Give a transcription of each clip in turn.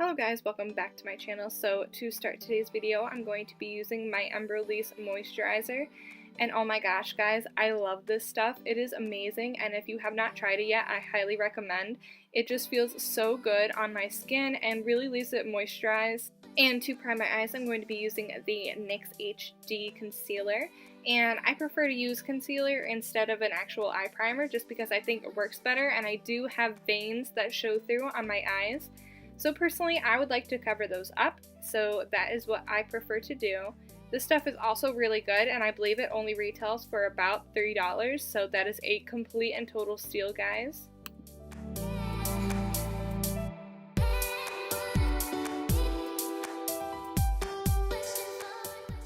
Hello guys, welcome back to my channel. So to start today's video, I'm going to be using my Release moisturizer. And oh my gosh guys, I love this stuff. It is amazing, and if you have not tried it yet, I highly recommend. It just feels so good on my skin and really leaves it moisturized. And to prime my eyes, I'm going to be using the NYX HD concealer. And I prefer to use concealer instead of an actual eye primer just because I think it works better, and I do have veins that show through on my eyes. So personally, I would like to cover those up, so that is what I prefer to do. This stuff is also really good, and I believe it only retails for about $3, so that is a complete and total steal, guys.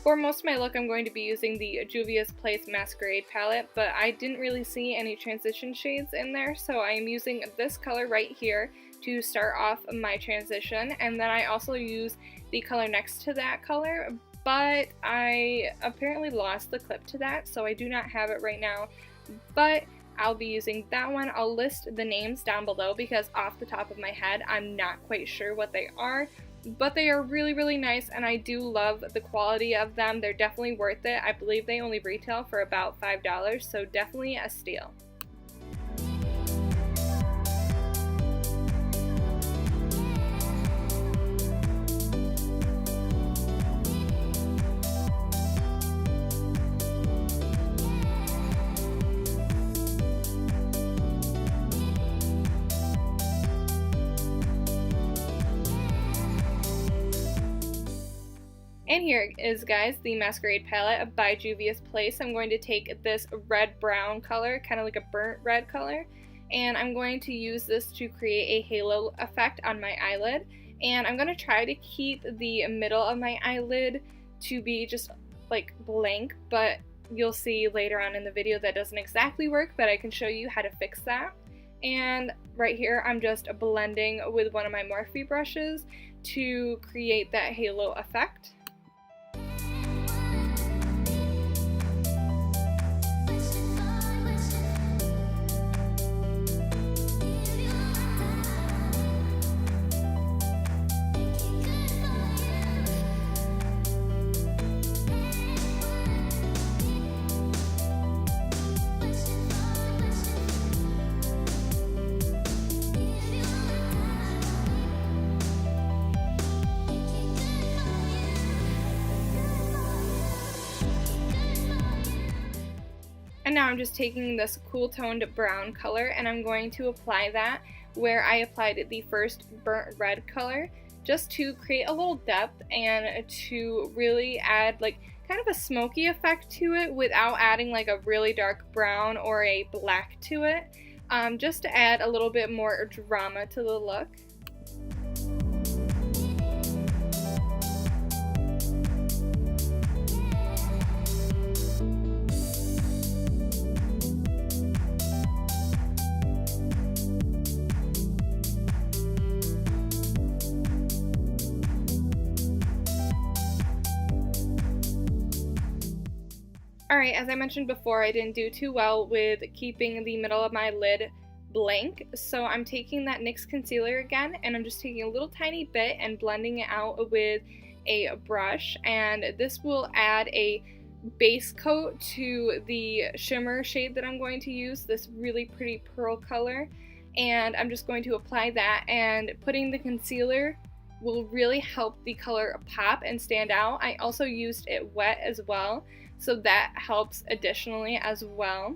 For most of my look, I'm going to be using the Juvias Masquerade palette, but I didn't really see any transition shades in there, so I am using this color right here to start off my transition, and then I also use the color next to that color, but I apparently lost the clip to that, so I do not have it right now, but I'll be using that one. I'll list the names down below because off the top of my head, I'm not quite sure what they are, but they are really nice, and I do love the quality of them. They're definitely worth it. I believe they only retail for about $5, so definitely a steal. And here is, guys, the Masquerade palette by Juvias. I'm going to take this red-brown color, kind of like a burnt red color, and I'm going to use this to create a halo effect on my eyelid. And I'm going to try to keep the middle of my eyelid to be just like blank, but you'll see later on in the video that doesn't exactly work, but I can show you how to fix that. And right here, I'm just blending with one of my Morphe brushes to create that halo effect. And now I'm just taking this cool toned brown color and I'm going to apply that where I applied the first burnt red color, just to create a little depth and to really add like kind of a smoky effect to it without adding like a really dark brown or a black to it, just to add a little bit more drama to the look. Alright, as I mentioned before, I didn't do too well with keeping the middle of my lid blank, so I'm taking that NYX concealer again, and I'm just taking a little tiny bit and blending it out with a brush, and this will add a base coat to the shimmer shade that I'm going to use, this really pretty pearl color, and I'm just going to apply that, and putting the concealer will really help the color pop and stand out. I also used it wet as well, so that helps additionally as well.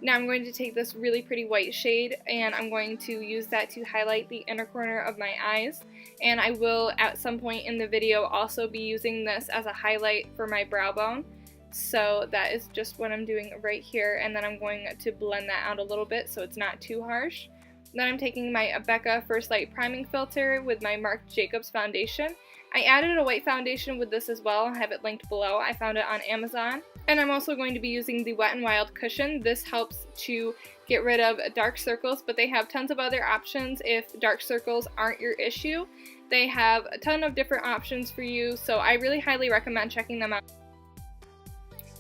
Now I'm going to take this really pretty white shade and I'm going to use that to highlight the inner corner of my eyes. And I will at some point in the video also be using this as a highlight for my brow bone. So that is just what I'm doing right here, and then I'm going to blend that out a little bit so it's not too harsh. Then I'm taking my Becca First Light Priming Filter with my Marc Jacobs foundation. I added a white foundation with this as well. I have it linked below. I found it on Amazon. And I'm also going to be using the Wet n Wild cushion. This helps to get rid of dark circles, but they have tons of other options if dark circles aren't your issue. They have a ton of different options for you, so I really highly recommend checking them out.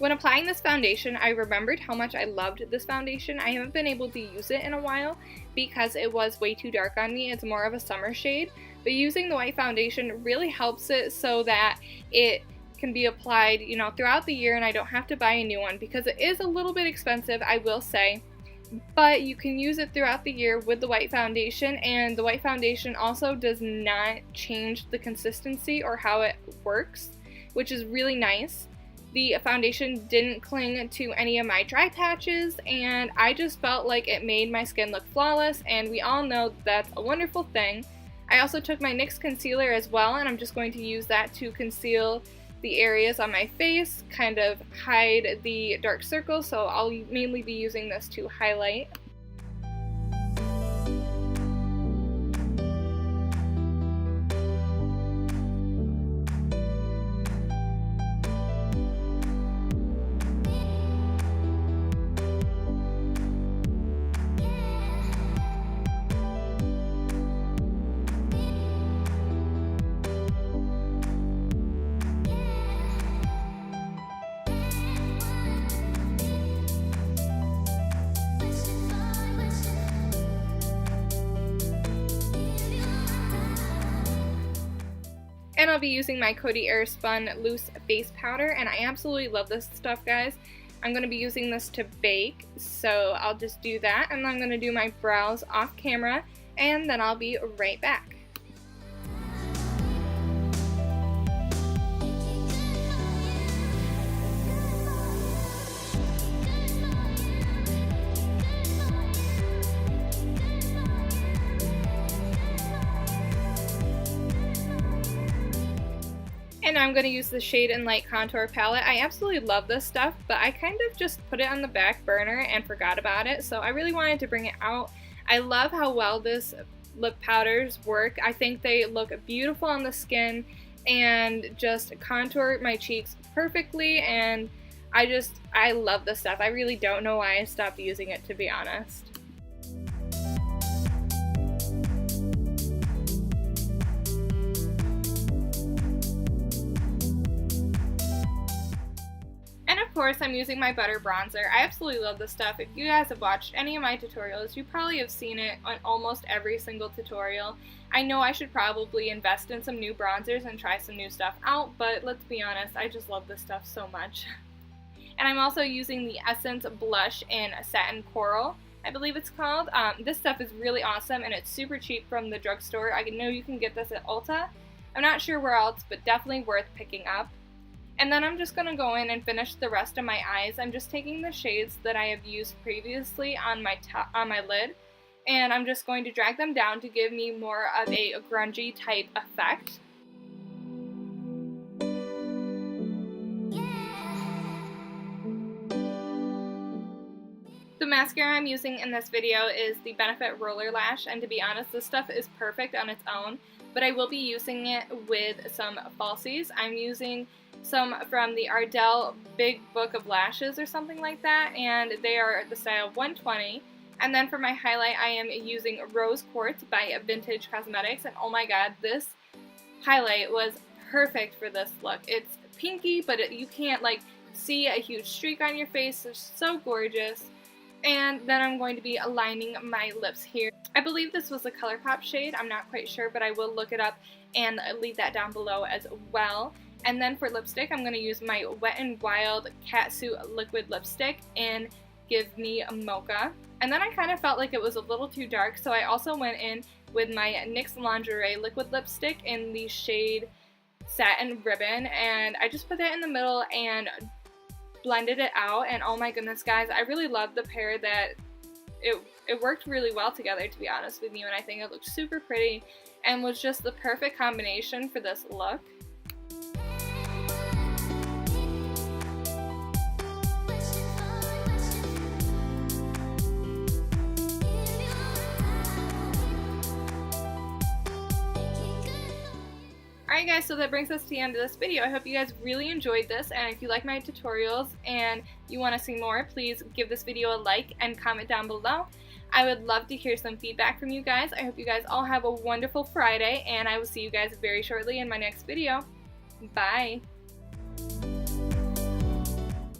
When applying this foundation, I remembered how much I loved this foundation. I haven't been able to use it in a while because it was way too dark on me. It's more of a summer shade, but using the white foundation really helps it so that it can be applied, you know, throughout the year and I don't have to buy a new one because it is a little bit expensive, I will say. But you can use it throughout the year with the white foundation, and the white foundation also does not change the consistency or how it works, which is really nice. The foundation didn't cling to any of my dry patches, and I just felt like it made my skin look flawless, and we all know that's a wonderful thing. I also took my NYX concealer as well, and I'm just going to use that to conceal the areas on my face, kind of hide the dark circles, so I'll mainly be using this to highlight. And I'll be using my Coty Airspun Loose Face Powder, and I absolutely love this stuff, guys. I'm going to be using this to bake, so I'll just do that, and then I'm going to do my brows off camera, and then I'll be right back. And I'm going to use the Shade and Light Contour Palette. I absolutely love this stuff, but I kind of just put it on the back burner and forgot about it, so I really wanted to bring it out. I love how well this lip powders work. I think they look beautiful on the skin and just contour my cheeks perfectly, and I love this stuff. I really don't know why I stopped using it, to be honest. Of course, I'm using my Butter Bronzer. I absolutely love this stuff. If you guys have watched any of my tutorials, you probably have seen it on almost every single tutorial. I know I should probably invest in some new bronzers and try some new stuff out, but let's be honest, I just love this stuff so much. And I'm also using the Essence Blush in Satin Coral, I believe it's called. This stuff is really awesome, and it's super cheap from the drugstore. I know you can get this at Ulta. I'm not sure where else, but definitely worth picking up. And then I'm just going to go in and finish the rest of my eyes. I'm just taking the shades that I have used previously on my lid, and I'm just going to drag them down to give me more of a grungy type effect. The mascara I'm using in this video is the Benefit Roller Lash, and to be honest, this stuff is perfect on its own, but I will be using it with some falsies. I'm using some from the Ardell Big Book of Lashes or something like that, and they are the style 120. And then for my highlight, I am using Rose Quartz by Vintage Cosmetics, and oh my god, this highlight was perfect for this look. It's pinky, but you can't like see a huge streak on your face. It's so gorgeous. And then I'm going to be aligning my lips here. I believe this was a ColourPop shade. I'm not quite sure, but I will look it up and leave that down below as well. And then for lipstick, I'm going to use my Wet n Wild Catsuit Liquid Lipstick in Give Me a Mocha. And then I kind of felt like it was a little too dark, so I also went in with my NYX Lingerie Liquid Lipstick in the shade Satin Ribbon, and I just put that in the middle and blended it out, and oh my goodness guys, I really love the pair that it worked really well together, to be honest with you, and I think it looked super pretty and was just the perfect combination for this look. Alright guys, so that brings us to the end of this video. I hope you guys really enjoyed this, and if you like my tutorials and you want to see more, please give this video a like and comment down below. I would love to hear some feedback from you guys. I hope you guys all have a wonderful Friday, and I will see you guys very shortly in my next video. Bye!